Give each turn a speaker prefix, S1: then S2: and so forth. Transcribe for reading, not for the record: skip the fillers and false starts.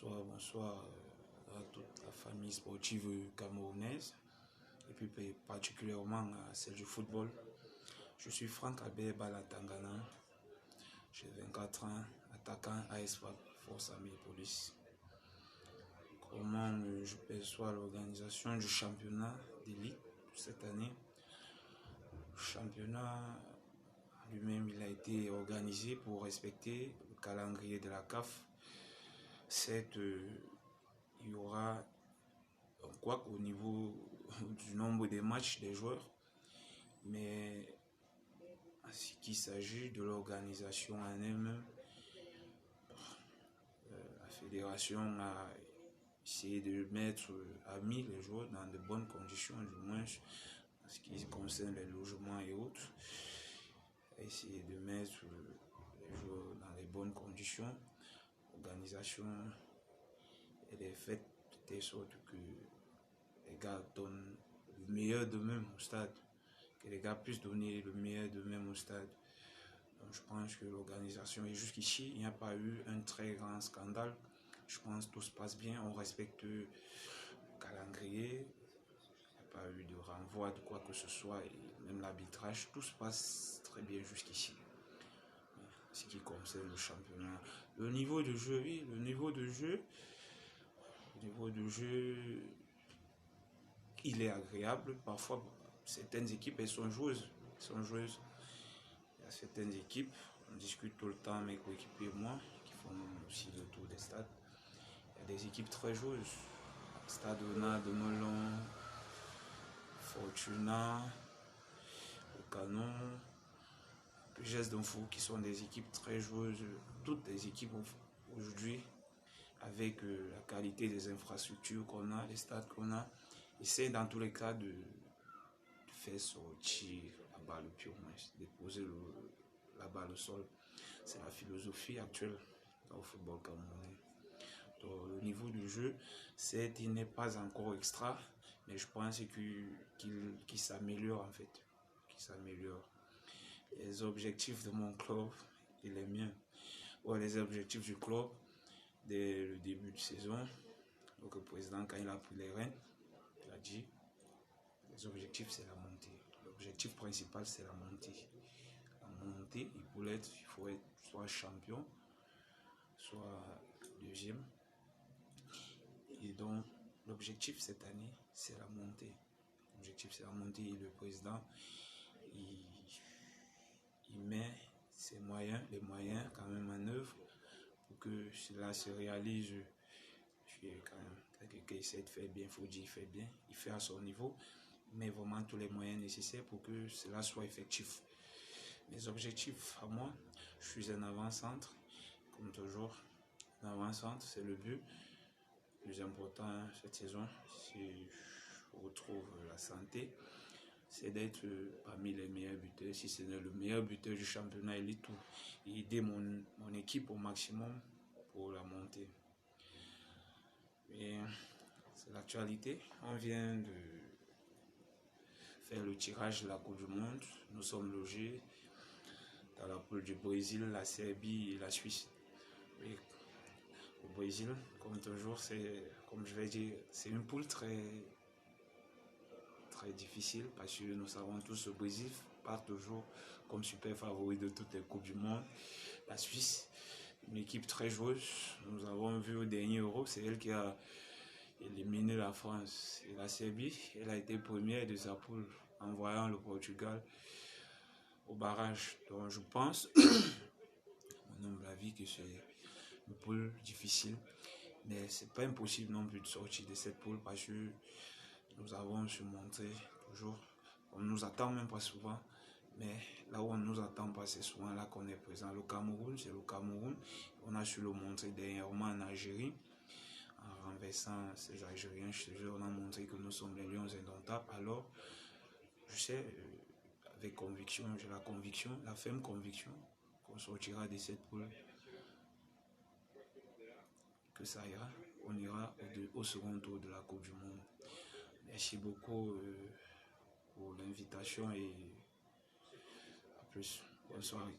S1: Bonsoir à toute la famille sportive camerounaise et puis particulièrement à celle du football. Je suis Franck Albert Balatangana, j'ai 24 ans, attaquant AS FAP, Force Armée Police. Comment je perçois l'organisation du championnat d'élite cette année? Le championnat lui-même, il a été organisé pour respecter le calendrier de la CAF. Certes, il y aura, quoi qu'au niveau du nombre de matchs des joueurs, mais en ce qui s'agit de l'organisation en elle-même, la fédération a essayé de mettre à mis les joueurs dans de bonnes conditions, du moins en ce qui concerne les logements et autres, essayer de mettre les joueurs dans les bonnes conditions. L'organisation elle est faite de telle sorte que les gars donnent le meilleur d'eux-mêmes au stade, que les gars puissent donner le meilleur d'eux-mêmes au stade. Donc je pense que l'organisation est jusqu'ici, il n'y a pas eu un très grand scandale. Je pense que tout se passe bien, on respecte le calendrier, il n'y a pas eu de renvoi de quoi que ce soit, et même l'arbitrage, tout se passe très bien jusqu'ici. Ce qui concerne le championnat. Le niveau de jeu, oui, le niveau de jeu, il est agréable. Parfois, certaines équipes, elles sont joueuses. Il y a certaines équipes, on discute tout le temps, mes coéquipiers et moi, qui font aussi le tour des stades. Il y a des équipes très joueuses. Stade Ona de Melon, Fortuna, le Canon, Geste d'Info, qui sont des équipes très joueuses. Toutes les équipes aujourd'hui, avec la qualité des infrastructures qu'on a, les stades qu'on a, essaient dans tous les cas de faire sortir la balle au pied, de poser la balle au sol. C'est la philosophie actuelle au football camerounais. Donc, le niveau du jeu, certes, il n'est pas encore extra, mais je pense qu'il s'améliore en fait. Les objectifs de mon club et les miens, ou les objectifs du club dès le début de saison. Donc le président, quand il a pris les rênes, il a dit les objectifs c'est la montée. L'objectif principal c'est la montée. La montée, il faut être soit champion, soit deuxième. Et donc l'objectif cette année c'est la montée. L'objectif c'est la montée et le président il met les moyens quand même en œuvre pour que cela se réalise. Je suis quand même quelqu'un qui essaie de faire bien, il faut dire, il fait bien, il fait à son niveau, mais vraiment tous les moyens nécessaires pour que cela soit effectif. Mes objectifs à moi, je suis un avant-centre, comme toujours. Un avant-centre, c'est le but. Le plus important cette saison, si je retrouve la santé, c'est d'être parmi les meilleurs buteurs, si ce n'est le meilleur buteur du championnat élite, et aider mon équipe au maximum pour la montée. Et c'est l'actualité. On vient de faire le tirage de la Coupe du Monde. Nous sommes logés dans la poule du Brésil, la Serbie et la Suisse. Et le Brésil, comme toujours, comme je vais dire, c'est une poule très difficile parce que nous savons tous que le Brésil part toujours comme super favori de toutes les Coupes du Monde. La Suisse, une équipe très joueuse. Nous avons vu au dernier Euro, c'est elle qui a éliminé la France. Et la Serbie, elle a été première de sa poule en voyant le Portugal au barrage. Donc je pense, mon humble avis, que c'est une poule difficile. Mais c'est pas impossible non plus de sortir de cette poule parce que nous avons su montrer toujours. On ne nous attend même pas souvent, mais là où on ne nous attend pas, c'est souvent là qu'on est présent. Le Cameroun, c'est le Cameroun. On a su le montrer dernièrement en Algérie. En renversant ces Algériens, je te jure, on a montré que nous sommes les lions indomptables. Alors, je sais, avec conviction, j'ai la conviction, la ferme conviction qu'on sortira de cette poule, que ça ira, on ira au second tour de la Coupe du Monde. Merci beaucoup pour l'invitation et à plus. Bonne soirée.